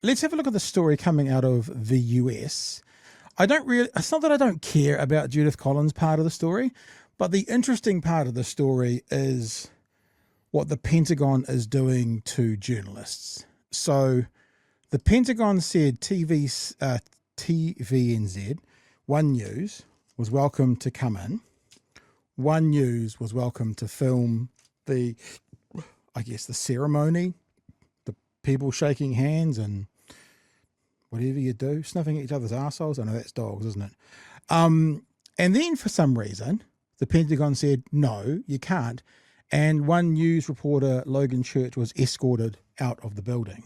let's have a look at the story coming out of the US. It's not that I don't care about Judith Collins' part of the story, but the interesting part of the story is what the Pentagon is doing to journalists. So the Pentagon said TVNZ, One News, was welcome to come in. One News was welcome to film the ceremony, the people shaking hands and whatever you do, sniffing each other's arseholes. I know that's dogs, isn't it? And then for some reason, the Pentagon said, no, you can't. And One News reporter, Logan Church, was escorted out of the building.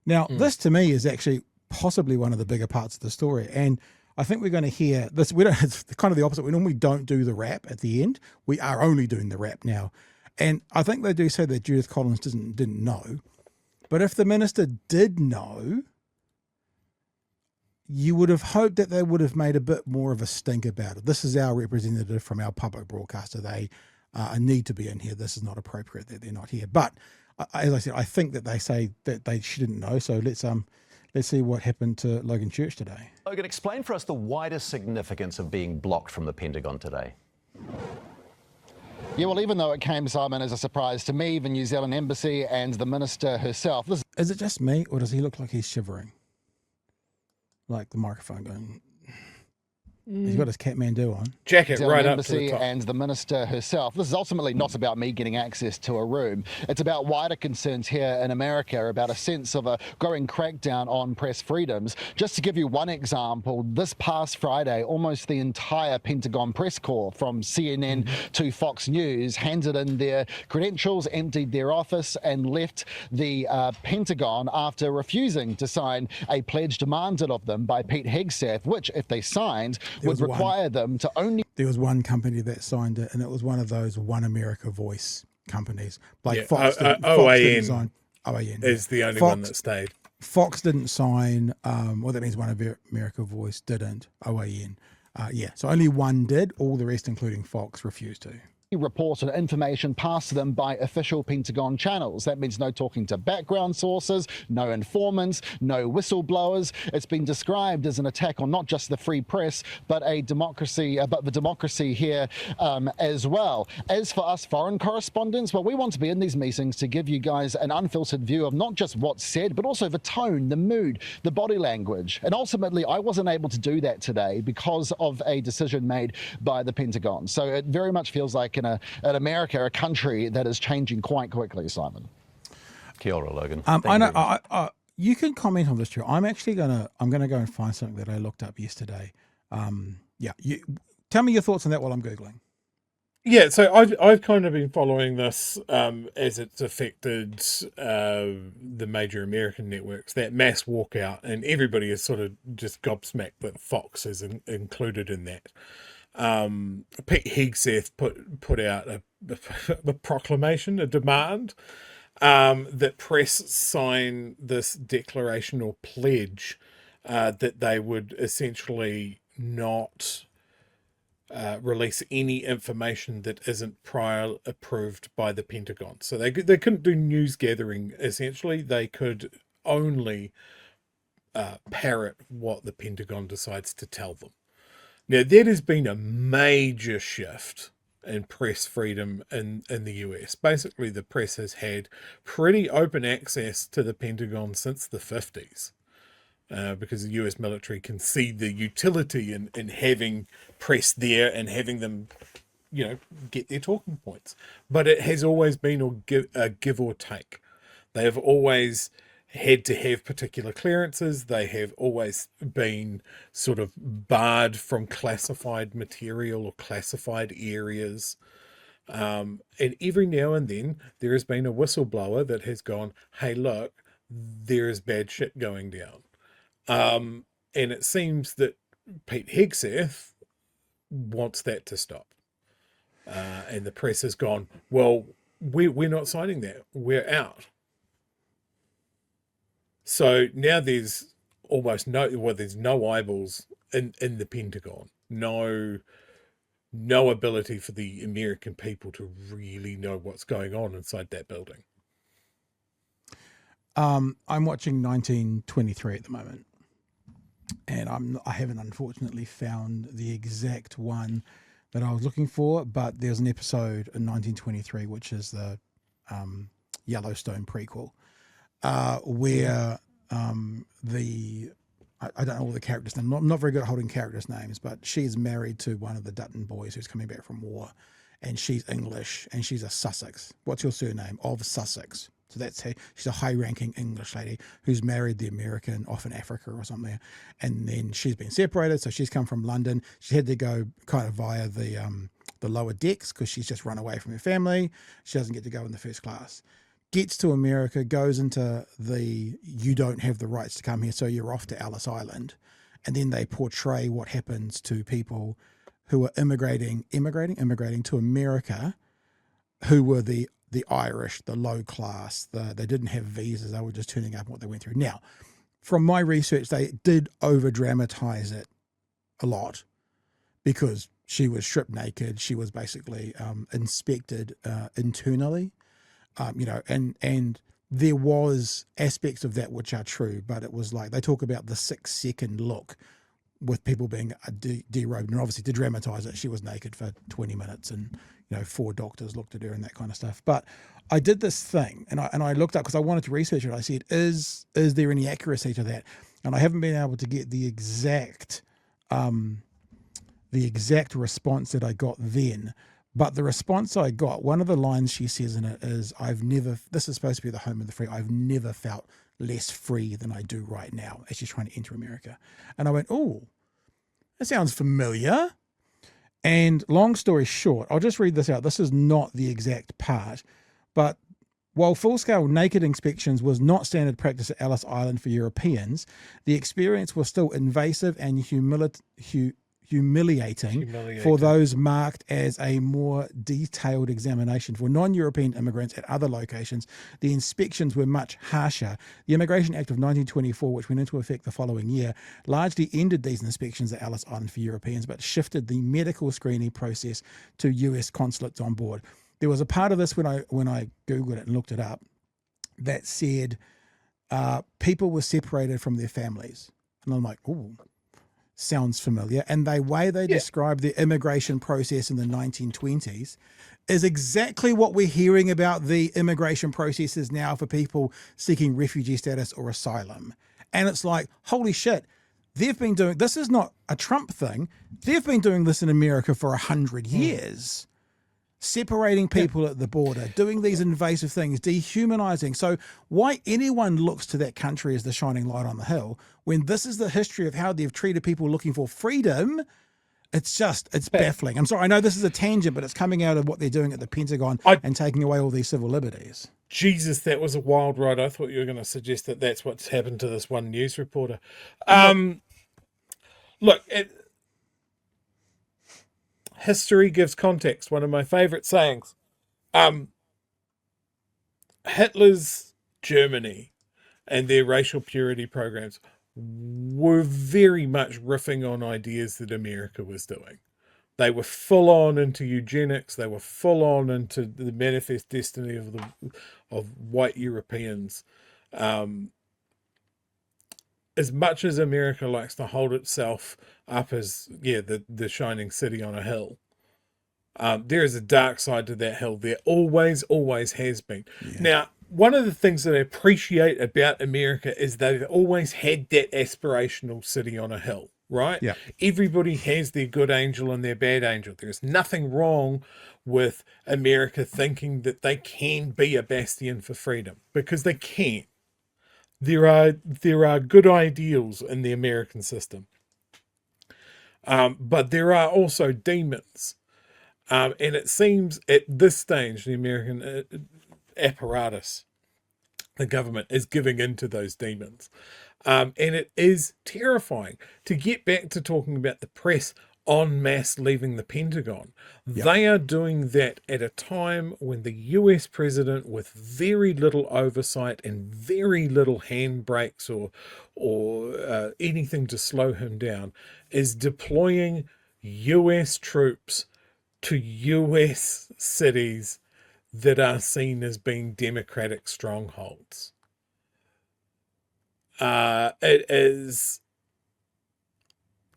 Now, this to me is actually possibly one of the bigger parts of the story. And I think we're going to hear this. It's kind of the opposite. We normally don't do the wrap at the end. We are only doing the wrap now. And I think they do say that Judith Collins didn't know. But if the minister did know, you would have hoped that they would have made a bit more of a stink about it. This is our representative from our public broadcaster. They need to be in here. This is not appropriate that they're not here. But as I said, I think that they say that she didn't know. So let's see what happened to Logan Church today. Logan, explain for us the wider significance of being blocked from the Pentagon today. Yeah, well, even though it came, Simon, as a surprise to me, the New Zealand Embassy and the minister herself. Is it just me, or does he look like he's shivering? Like the microphone going... He's got his Kathmandu on. Jacket right up Embassy to the top. And the minister herself. This is ultimately not about me getting access to a room. It's about wider concerns here in America, about a sense of a growing crackdown on press freedoms. Just to give you one example, this past Friday, almost the entire Pentagon press corps, from CNN to Fox News, handed in their credentials, emptied their office, and left the Pentagon after refusing to sign a pledge demanded of them by Pete Hegseth, which, if they signed, would require them to only... There was one company that signed it, and it was one of those One America Voice companies. Like Fox didn't sign. OAN is the only one that stayed. Fox didn't sign. Well, that means One America Voice didn't. OAN. So only one did. All the rest, including Fox, refused to. Reported information passed to them by official Pentagon channels. That means no talking to background sources, no informants, no whistleblowers. It's been described as an attack on not just the free press, but the democracy here as well. As for us foreign correspondents, well, we want to be in these meetings to give you guys an unfiltered view of not just what's said, but also the tone, the mood, the body language. And ultimately, I wasn't able to do that today because of a decision made by the Pentagon. So it very much feels like in America, a country that is changing quite quickly, Simon. Kia ora, Logan. I know. You can comment on this, too. I'm gonna go and find something that I looked up yesterday. Tell me your thoughts on that while I'm googling. Yeah, so I've kind of been following this as it's affected the major American networks, that mass walkout, and everybody is sort of just gobsmacked that Fox is included in that. Pete Hegseth put out a proclamation, a demand that press sign this declaration or pledge that they would essentially not release any information that isn't prior approved by the Pentagon. So they couldn't do news gathering. Essentially, they could only parrot what the Pentagon decides to tell them. Now, that has been a major shift in press freedom in the US. Basically, the press has had pretty open access to the Pentagon since the 50s because the US military can see the utility in having press there and having them, get their talking points. But it has always been a give or take. They have always had to have particular clearances. They have always been sort of barred from classified material or classified areas. And every now and then there has been a whistleblower that has gone, hey, look, there is bad shit going down. And it seems that Pete Hegseth wants that to stop. And the press has gone, well, we're not signing that. We're out. So now there's almost there's no eyeballs in the Pentagon. No ability for the American people to really know what's going on inside that building. I'm watching 1923 at the moment, and I haven't unfortunately found the exact one that I was looking for, but there's an episode in 1923 which is the Yellowstone prequel, where I don't know all the characters' names. I'm not very good at holding characters' names, but she's married to one of the Dutton boys who's coming back from war, and she's English, and she's a Sussex. What's your surname? Of Sussex. So that's her. She's a high-ranking English lady who's married the American off in Africa or something, and then she's been separated. So she's come from London. She had to go kind of via the lower decks because she's just run away from her family. She doesn't get to go in the first class. Gets to America, goes into the you don't have the rights to come here, so you're off to Ellis Island, and then they portray what happens to people who are immigrating to America, who were the Irish, the low class, they didn't have visas, they were just turning up what they went through. Now, from my research, they did over dramatize it a lot because she was stripped naked, she was basically inspected internally. And there was aspects of that which are true, but it was like they talk about the 6-second look with people being derobed, and obviously to dramatize it, she was naked for 20 minutes, and 4 doctors looked at her and that kind of stuff. But I did this thing, and I looked up because I wanted to research it. I said, is there any accuracy to that? And I haven't been able to get the exact response that I got then. But the response I got, one of the lines she says in it is, this is supposed to be the home of the free, I've never felt less free than I do right now as she's trying to enter America. And I went, oh, that sounds familiar. And long story short, I'll just read this out. This is not the exact part, but while full-scale naked inspections was not standard practice at Ellis Island for Europeans, the experience was still invasive and humiliating for those marked as a more detailed examination. For non-European immigrants at other locations, the inspections were much harsher. The Immigration Act of 1924, which went into effect the following year, largely ended these inspections at Ellis Island for Europeans, but shifted the medical screening process to US consulates on board. There was a part of this when I Googled it and looked it up that said people were separated from their families. And I'm like, oh, sounds familiar. And the way they describe the immigration process in the 1920s is exactly what we're hearing about the immigration processes now for people seeking refugee status or asylum. And it's like, holy shit, they've been doing, this is not a Trump thing. They've been doing this in America for 100 years. Separating people at the border, doing these invasive things, dehumanizing. So why anyone looks to that country as the shining light on the hill, when this is the history of how they've treated people looking for freedom, it's baffling. I'm sorry, I know this is a tangent, but it's coming out of what they're doing at the Pentagon and taking away all these civil liberties. Jesus, that was a wild ride. I thought you were going to suggest that that's what's happened to this one news reporter. History gives context, one of my favorite sayings. Hitler's Germany and their racial purity programs were very much riffing on ideas that America was doing. They were full on into eugenics. They were full on into the manifest destiny of white Europeans. As much as America likes to hold itself up as the shining city on a hill, there is a dark side to that hill. There always has been. Yeah. Now, one of the things that I appreciate about America is they've always had that aspirational city on a hill, right? Yeah. Everybody has their good angel and their bad angel. There's nothing wrong with America thinking that they can be a bastion for freedom, because they can. There are good ideals in the American system, but there are also demons, and it seems at this stage the American apparatus, the government, is giving into those demons, and it is terrifying. To get back to talking about the press en masse leaving the Pentagon, they are doing that at a time when the US president, with very little oversight and very little handbrakes or anything to slow him down, is deploying US troops to US cities that are seen as being democratic strongholds. it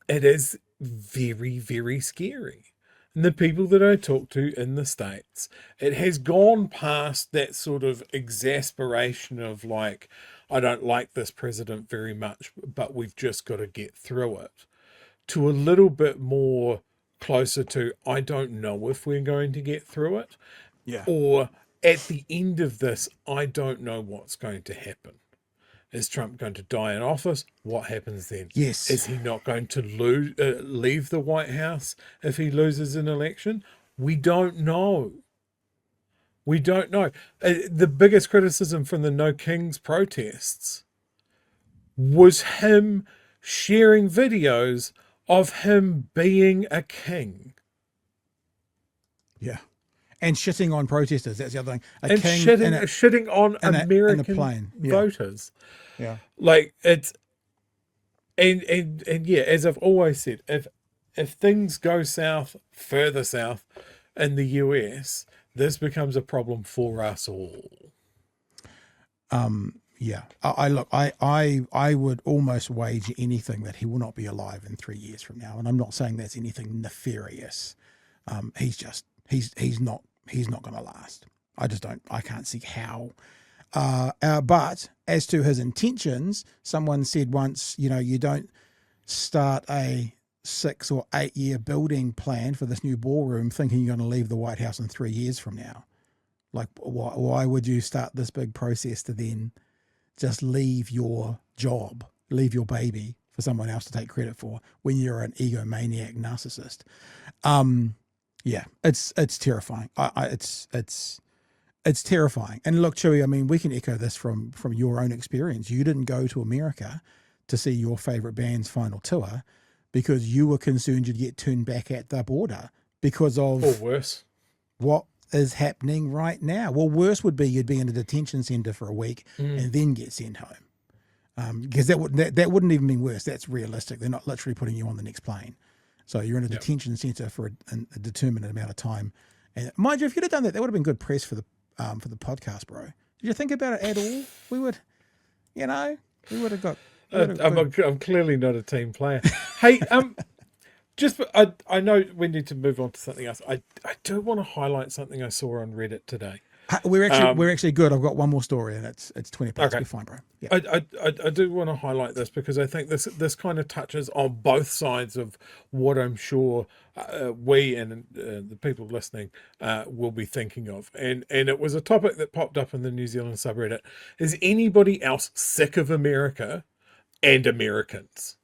is very, very scary. And the people that I talk to in the States, it has gone past that sort of exasperation of like, I don't like this president very much, but we've just got to get through it, to a little bit more closer to, I don't know if we're going to get through it. Yeah. Or at the end of this, I don't know what's going to happen. Is Trump going to die in office? What happens then? Yes. Is he not going to leave the White House if he loses an election? We don't know. We don't know. The biggest criticism from the No Kings protests was him sharing videos of him being a king. Yeah. And shitting on protesters. That's the other thing. And shitting on American plane. Yeah. voters. Yeah. Like it's and yeah, as I've always said, if things go south, further south in the US, this becomes a problem for us all. Yeah. I would almost wager anything that he will not be alive in 3 years from now. And I'm not saying that's anything nefarious. He's not going to last. I can't see how. But as to his intentions, someone said once, you don't start a 6 or 8 year building plan for this new ballroom thinking you're going to leave the White House in 3 years from now. Like, why would you start this big process to then just leave your job, leave your baby for someone else to take credit for when you're an egomaniac narcissist? Yeah, it's terrifying. It's terrifying. And look, Chewie, I mean, we can echo this from your own experience. You didn't go to America to see your favorite band's final tour because you were concerned you'd get turned back at the border because of or worse, what is happening right now. Well, worse would be you'd be in a detention center for a week and then get sent home. Because that wouldn't even be worse. That's realistic. They're not literally putting you on the next plane. So you're in a detention center for a determined amount of time. And mind you, if you'd have done that, that would have been good press for the podcast, bro. Did you think about it at all? We would have got. I'm clearly not a team player. Hey, I know we need to move on to something else. I do want to highlight something I saw on Reddit today. We're actually good. I've got one more story, and it's 20 past. Okay. We're fine, bro. Yeah. I do want to highlight this because I think this kind of touches on both sides of what I'm sure we and the people listening will be thinking of. And it was a topic that popped up in the New Zealand subreddit. Is anybody else sick of America and Americans?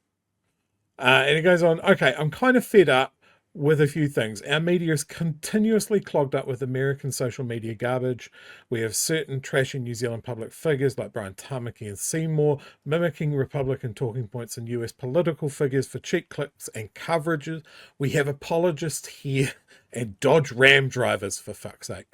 And it goes on, okay, I'm kind of fed up with a few things. Our media is continuously clogged up with American social media garbage. We have certain trashy New Zealand public figures like Brian Tamaki and Seymour mimicking Republican talking points and US political figures for cheap clicks and coverages. We have apologists here and Dodge Ram drivers, for fuck's sake.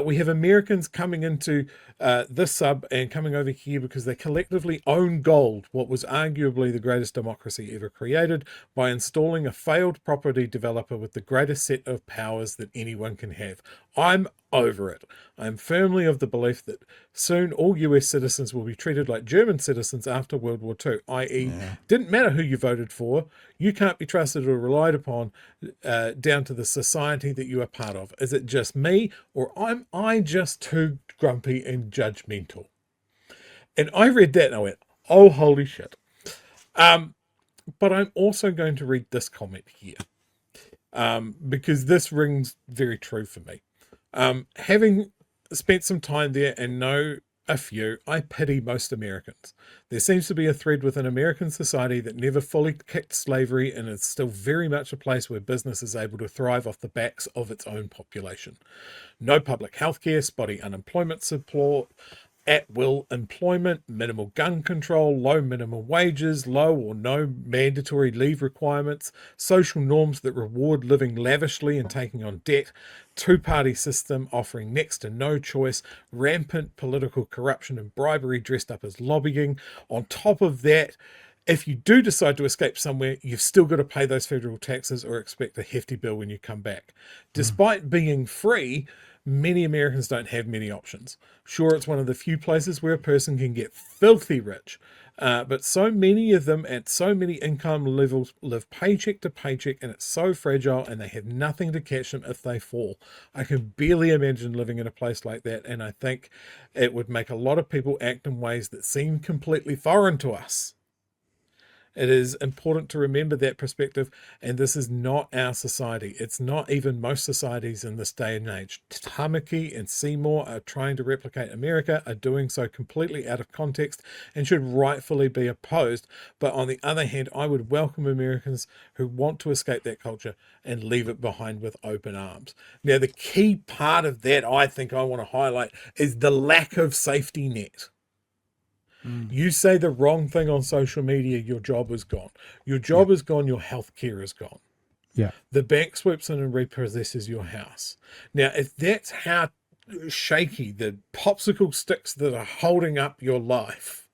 We have Americans coming into this sub and coming over here because they collectively own gold, what was arguably the greatest democracy ever created, by installing a failed property developer with the greatest set of powers that anyone can have. I'm over it. I'm firmly of the belief that soon all US citizens will be treated like German citizens after World War II, i.e. didn't matter who you voted for, you can't be trusted or relied upon down to the society that you are part of. Is it just me, or am I just too grumpy and judgmental? And I read that and I went, oh, holy shit. But I'm also going to read this comment here because this rings very true for me. Having spent some time there and know a few, I pity most Americans. There seems to be a thread within American society that never fully kicked slavery and is still very much a place where business is able to thrive off the backs of its own population. No public health care, spotty unemployment support, at-will employment, minimal gun control, low minimum wages, low or no mandatory leave requirements, social norms that reward living lavishly and taking on debt, two-party system offering next to no choice, rampant political corruption and bribery dressed up as lobbying. On top of that, if you do decide to escape somewhere, you've still got to pay those federal taxes or expect a hefty bill when you come back. Despite being free, many Americans don't have many options. Sure, it's one of the few places where a person can get filthy rich, But so many of them at so many income levels live paycheck to paycheck, and it's so fragile, and they have nothing to catch them if they fall. I can barely imagine living in a place like that, and I think it would make a lot of people act in ways that seem completely foreign to us. It is important to remember that perspective, and this is not our society. It's not even most societies in this day and age. Tamaki and Seymour are trying to replicate America, are doing so completely out of context and should rightfully be opposed. But on the other hand, I would welcome Americans who want to escape that culture and leave it behind with open arms. Now, the key part of that I think I want to highlight is the lack of safety net. You say the wrong thing on social media, your job is gone. Your job is gone, your health care is gone. Yeah. The bank swoops in and repossesses your house. Now, if that's how shaky the popsicle sticks that are holding up your life,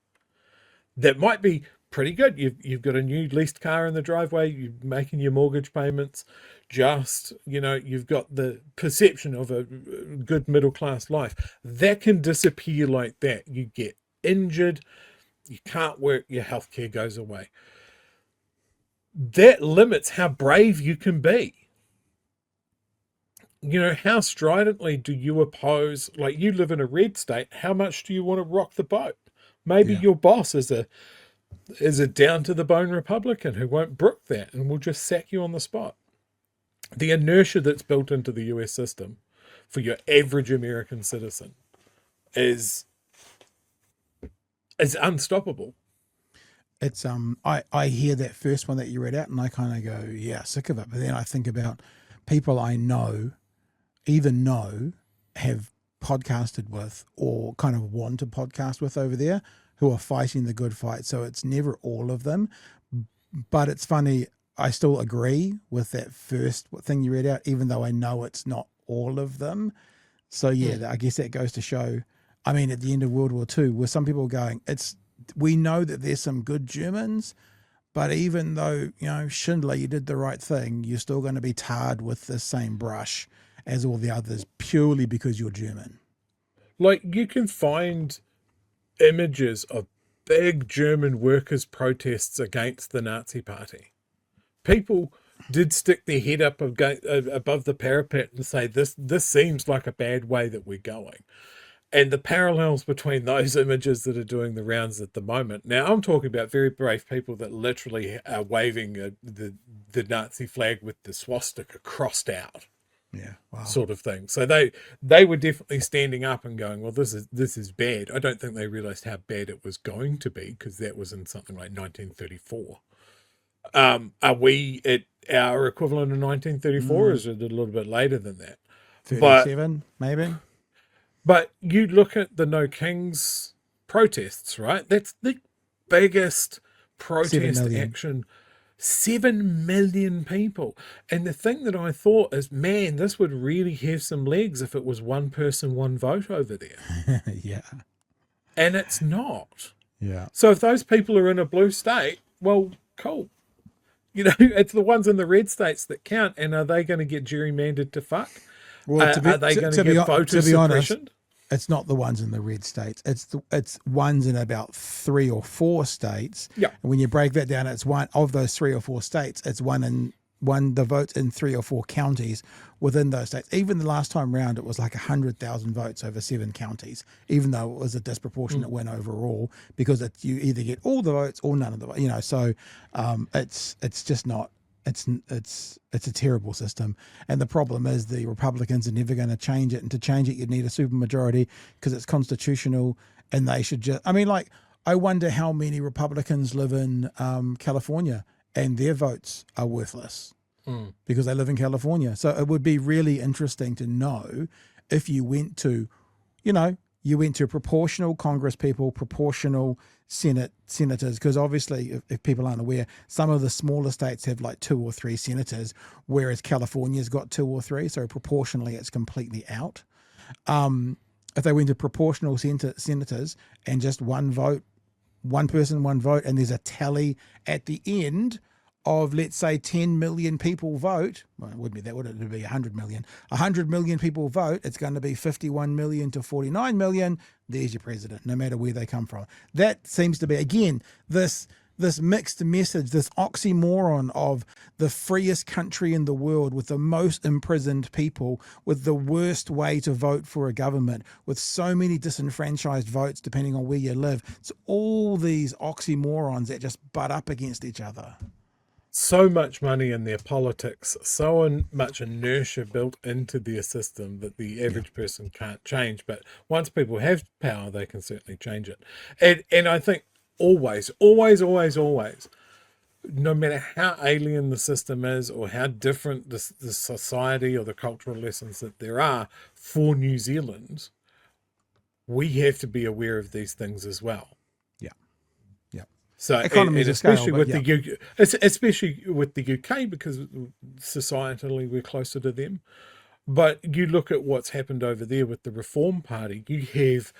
that might be pretty good. You've got a new leased car in the driveway, you're making your mortgage payments, you've got the perception of a good middle-class life. That can disappear like that. You get injured, you can't work, your healthcare goes away. That limits how brave you can be. How stridently do you oppose, like you live in a red state, how much do you want to rock the boat? Maybe your boss is a down to the bone Republican who won't brook that and will just sack you on the spot. The inertia that's built into the US system for your average American citizen is unstoppable. It's I hear that first one that you read out and I kind of go, yeah, sick of it. But then I think about people I know, have podcasted with or kind of want to podcast with over there who are fighting the good fight. So it's never all of them. But it's funny, I still agree with that first thing you read out, even though I know it's not all of them. So I guess that goes to show, I mean, at the end of World War II, where some people are going, we know that there's some good Germans, but even though, Schindler, you did the right thing, you're still going to be tarred with the same brush as all the others purely because you're German. Like, you can find images of big German workers' protests against the Nazi Party. People did stick their head up above the parapet and say, this seems like a bad way that we're going. And the parallels between those images that are doing the rounds at the moment. Now, I'm talking about very brave people that literally are waving the Nazi flag with the swastika crossed out. Yeah, wow. Sort of thing. So they were definitely standing up and going, well, this is bad. I don't think they realized how bad it was going to be, because that was in something like 1934. Are we at our equivalent of 1934, or is it a little bit later than that? 37, maybe? But you look at the No Kings protests, right? That's the biggest protest action. 7 million people. And the thing that I thought is, man, this would really have some legs if it was one person, one vote over there. Yeah. And it's not. Yeah. So if those people are in a blue state, well, cool. It's the ones in the red states that count. And are they going to get gerrymandered to fuck? Well, are they going to get voter suppression? It's not the ones in the red states. It's ones in about 3 or 4 states. Yeah. And when you break that down, it's one of those 3 or 4 states. It's the votes in 3 or 4 counties within those states. Even the last time round, it was like 100,000 votes over 7 counties, even though it was a disproportionate win overall, because you either get all the votes or none of the votes. So it's just not. It's a terrible system, and the problem is the Republicans are never going to change it. And to change it, you'd need a supermajority because it's constitutional, and they should just. I mean, like, I wonder how many Republicans live in California and their votes are worthless because they live in California. So it would be really interesting to know if you went to, proportional Congress people, proportional senators, because obviously, if people aren't aware, some of the smaller states have like 2 or 3 senators, whereas California's got 2 or 3. So proportionally, it's completely out. If they went to proportional senators and just one vote, one person, one vote, and there's a tally at the end of, let's say, 10 million people vote, well, it wouldn't be that, would it? It would be 100 million. 100 million people vote, it's going to be 51 million to 49 million. there's your president, no matter where they come from. That seems to be, again, this mixed message, this oxymoron of the freest country in the world with the most imprisoned people, with the worst way to vote for a government, with so many disenfranchised votes depending on where you live. It's all these oxymorons that just butt up against each other. So much money in their politics, so much inertia built into their system that the average person can't change. But once people have power, they can certainly change it. And I think always, no matter how alien the system is or how different the society or the cultural lessons that there are for New Zealand, we have to be aware of these things as well. So, economies and of scale, especially with the UK, especially with the UK, because societally we're closer to them. But you look at what's happened over there with the Reform Party, you have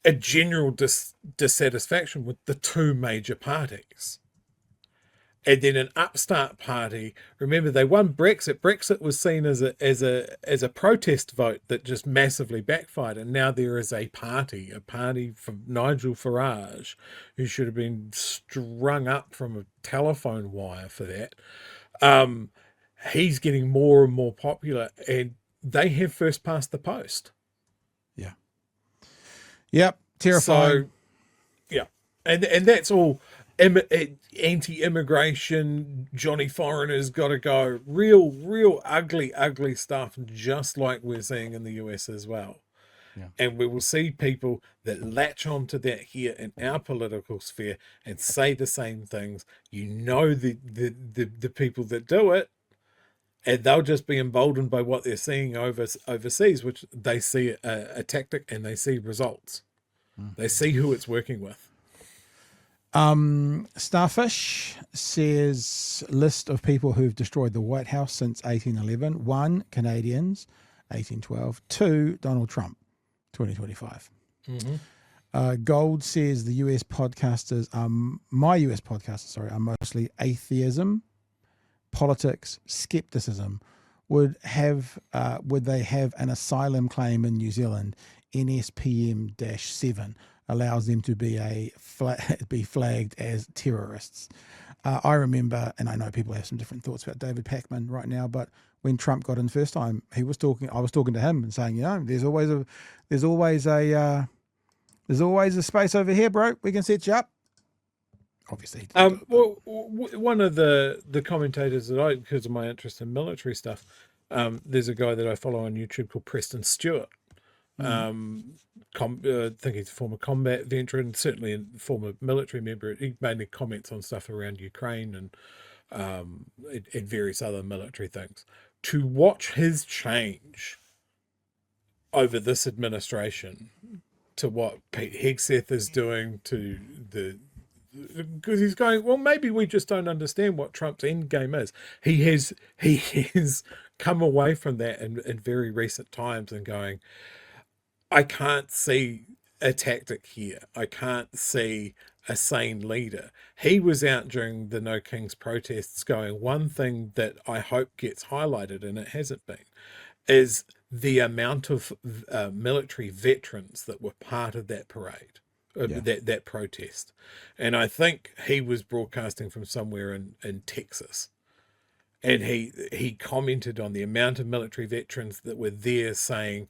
a general dissatisfaction with the two major parties. And then an upstart party, remember they won Brexit. Brexit was seen as a protest vote that just massively backfired. And now there is a party from Nigel Farage, who should have been strung up from a telephone wire for that. He's getting more and more popular, and they have first past the post. Yeah. Yep. Terrifying. So, yeah. And that's all anti-immigration, Johnny Foreigner's got to go. Real ugly stuff, just like we're seeing in the US as well. Yeah. And we will see people that latch onto that here in our political sphere and say the same things. You know the people that do it, and they'll just be emboldened by what they're seeing overseas, which they see a tactic and they see results. They see who it's working with. Starfish says list of people who've destroyed the White House since 1811. 1, Canadians, 1812. 2, Donald Trump, 2025. Gold says the US podcasters, my US podcasters, are mostly atheism, politics, skepticism. Would they have an asylum claim in New Zealand? NSPM-7 allows them to be flagged as terrorists. I remember, and I know people have some different thoughts about David Packman right now, but when Trump got in first time, I was talking to him and saying, there's always a space over here, bro. We can set you up. Obviously. Well, one of the commentators that because of my interest in military stuff, there's a guy that I follow on YouTube called Preston Stewart. I think he's a former combat veteran, certainly a former military member. He mainly comments on stuff around Ukraine and various other military things. To watch his change over this administration to what Pete Hegseth is doing to because he's going, well, maybe we just don't understand what Trump's end game is. He has come away from that in very recent times and going, I can't see a tactic here. I can't see a sane leader. He was out during the No Kings protests going, one thing that I hope gets highlighted, and it hasn't been, is the amount of military veterans that were part of that parade, that protest. And I think he was broadcasting from somewhere in Texas. And he commented on the amount of military veterans that were there saying,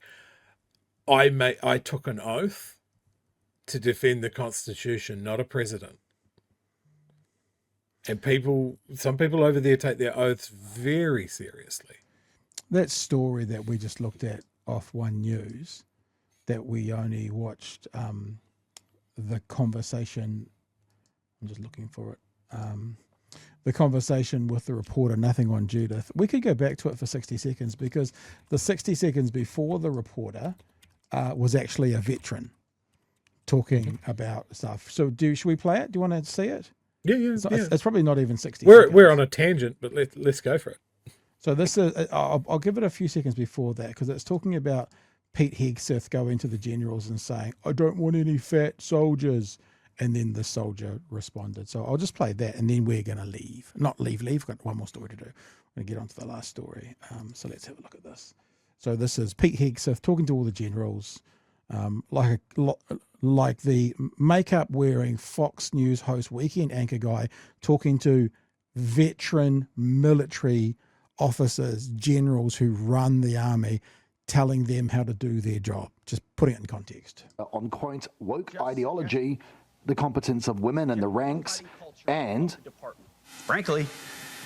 I took an oath to defend the Constitution, not a president. And some people over there take their oaths very seriously. That story that we just looked at off One News, that we only watched the conversation, I'm just looking for it, the conversation with the reporter, Nothing on Judith. We could go back to it for 60 seconds because the 60 seconds before the reporter was actually a veteran talking about stuff. So should we play it? Do you want to see it? Yeah. It's probably not even 60 seconds. We're on a tangent, but let's go for it. So this is, I'll give it a few seconds before that because it's talking about Pete Hegseth going to the generals and saying, I don't want any fat soldiers. And then the soldier responded. So I'll just play that and then we're going to leave. Not leave. We've got one more story to do. I'm going to get on to the last story. So let's have a look at this. So this is Pete Hegseth talking to all the generals like the makeup wearing Fox News host weekend anchor guy talking to veteran military officers, generals who run the army, telling them how to do their job. Just putting it in context. On quote, woke ideology, the competence of women in the ranks, and frankly,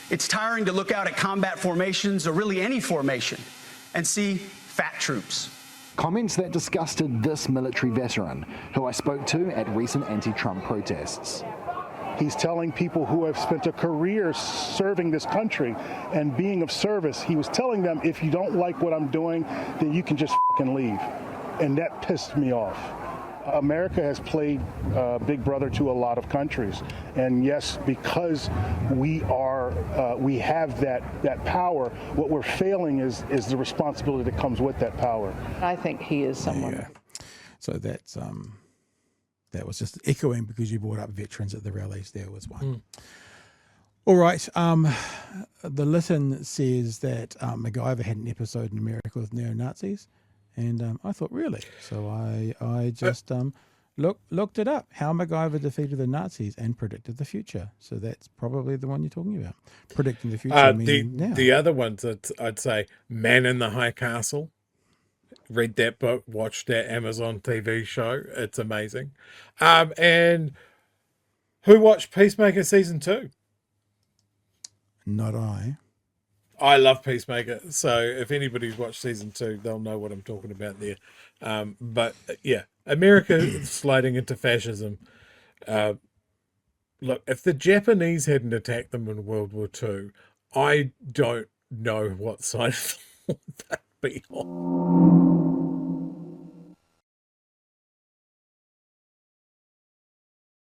it's tiring to look out at combat formations, or really any formation, and see fat troops. comments that disgusted this military veteran, who I spoke to at recent anti-Trump protests. He's telling people who have spent a career serving this country and being of service, he was telling them, if you don't like what I'm doing, then you can just fucking leave. And that pissed me off. America has played big brother to a lot of countries. And yes, because we have that power, what we're failing is the responsibility that comes with that power. I think he is someone. Yeah. So that's that was just echoing because you brought up veterans at the rallies. There was one. All right. The Lytton says that MacGyver had an episode in America with neo-Nazis. And I thought, really? So I just looked it up, how MacGyver defeated the Nazis and predicted the future. So that's probably the one you're talking about, predicting the future. The other ones, I'd say Man in the High Castle. Read that book, watch that Amazon TV show. It's amazing. And who watched Peacemaker Season 2? Not I. I love Peacemaker, so if anybody's watched Season 2, they'll know what I'm talking about there. But yeah, America sliding into fascism. Look, if the Japanese hadn't attacked them in World War II, I don't know what side they'd be on.